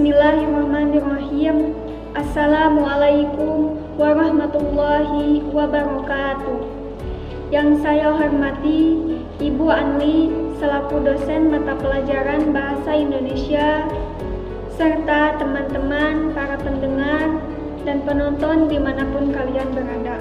Bismillahirrahmanirrahim. Assalamualaikum warahmatullahi wabarakatuh. Yang saya hormati Ibu Anli selaku dosen mata pelajaran Bahasa Indonesia, serta teman-teman para pendengar dan penonton dimanapun kalian berada.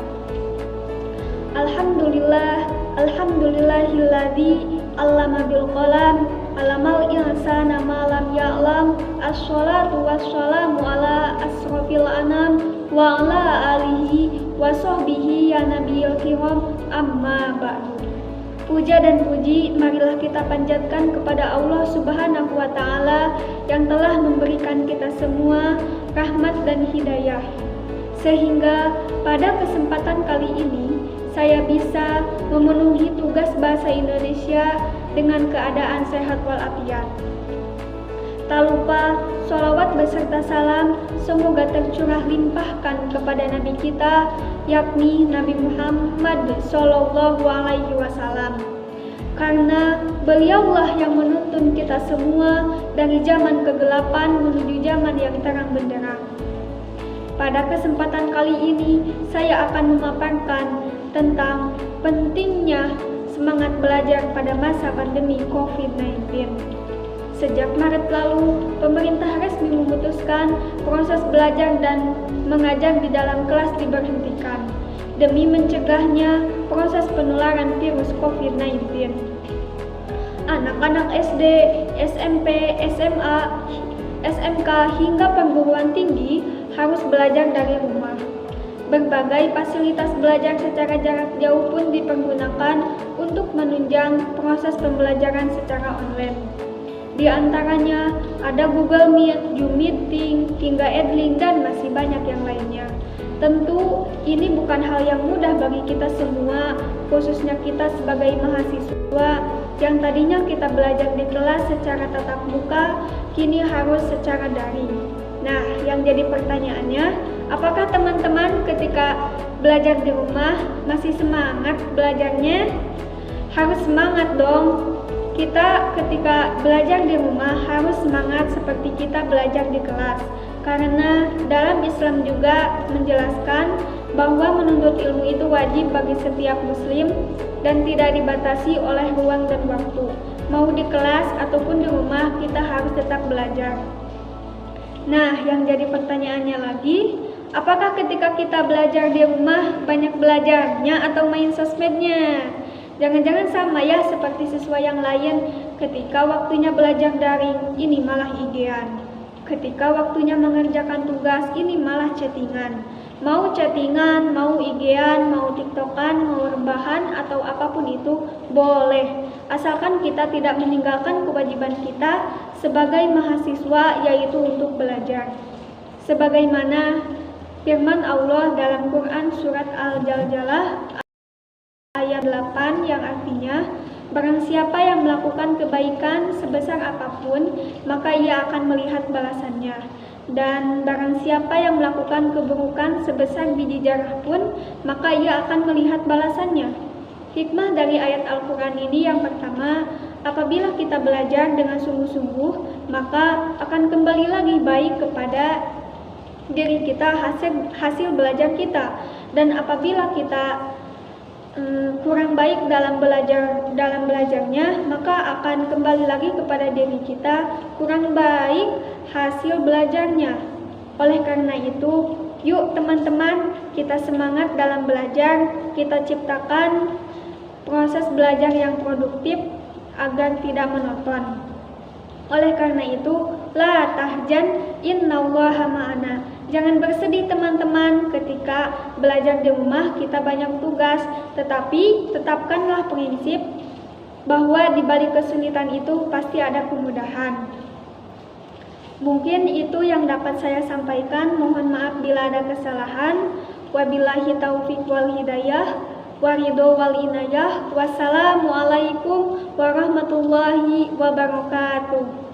Alhamdulillahilladzi allama bil qalam alamal insana ma lam ya'lam. Asholatu wassalamu ala asrofil anam wa ala alihi wa sahbihi ya nabiyil kiram, amma ba'du. Puja dan puji marilah kita panjatkan kepada Allah Subhanahu wa Ta'ala yang telah memberikan kita semua rahmat dan hidayah, sehingga pada kesempatan kali ini saya bisa memenuhi tugas bahasa Indonesia dengan keadaan sehat walafiat. Tak lupa sholawat beserta salam semoga tercurah limpahkan kepada Nabi kita, yakni Nabi Muhammad Sallallahu Alaihi Wasallam, karena beliaulah yang menuntun kita semua dari zaman kegelapan menuju zaman yang terang benderang. Pada kesempatan kali ini saya akan memaparkan tentang pentingnya semangat belajar pada masa pandemi COVID-19. Sejak Maret lalu, pemerintah resmi memutuskan proses belajar dan mengajar di dalam kelas diberhentikan demi mencegahnya proses penularan virus COVID-19. Anak-anak SD, SMP, SMA, SMK hingga perguruan tinggi harus belajar dari rumah. Berbagai fasilitas belajar secara jarak jauh pun dipergunakan untuk menunjang proses pembelajaran secara online. Di antaranya ada Google Meet, Zoom Meeting, hingga Edlink, dan masih banyak yang lainnya. Tentu ini bukan hal yang mudah bagi kita semua, khususnya kita sebagai mahasiswa yang tadinya kita belajar di kelas secara tatap muka, kini harus secara daring. Nah, yang jadi pertanyaannya, apakah teman-teman ketika belajar di rumah masih semangat belajarnya? Harus semangat dong. Kita ketika belajar di rumah harus semangat seperti kita belajar di kelas. Karena dalam Islam juga menjelaskan bahwa menuntut ilmu itu wajib bagi setiap muslim dan tidak dibatasi oleh ruang dan waktu. Mau di kelas ataupun di rumah kita harus tetap belajar. Nah, yang jadi pertanyaannya lagi, apakah ketika kita belajar di rumah banyak belajarnya atau main sosmednya? Jangan-jangan sama ya seperti siswa yang lain, ketika waktunya belajar daring, ini malah IG-an. Ketika waktunya mengerjakan tugas, ini malah chattingan. Mau chattingan, mau IG-an, mau TikTokan, mau rebahan, atau apapun itu boleh. Asalkan kita tidak meninggalkan kewajiban kita sebagai mahasiswa, yaitu untuk belajar. Sebagaimana firman Allah dalam Quran surat Al-Jaljalah ayat 8 yang artinya, barang siapa yang melakukan kebaikan sebesar apapun, maka ia akan melihat balasannya. Dan barang siapa yang melakukan keburukan sebesar biji zarah pun, maka ia akan melihat balasannya. Hikmah dari ayat Al-Quran ini yang pertama, apabila kita belajar dengan sungguh-sungguh, maka akan kembali lagi baik kepada diri kita hasil belajar kita. Dan apabila kita kurang baik dalam belajarnya, maka akan kembali lagi kepada diri kita kurang baik hasil belajarnya. Oleh karena itu, yuk teman-teman, kita semangat dalam belajar, kita ciptakan proses belajar yang produktif agar tidak monoton. Oleh karena itu, la tahzan innallaha ma'ana. Jangan bersedih teman-teman ketika belajar di rumah kita banyak tugas, tetapi tetapkanlah prinsip bahwa di balik kesulitan itu pasti ada kemudahan. Mungkin itu yang dapat saya sampaikan. Mohon maaf bila ada kesalahan. Wabillahi taufiq wal hidayah, waridho wal inayah. Wassalamualaikum warahmatullahi wabarakatuh.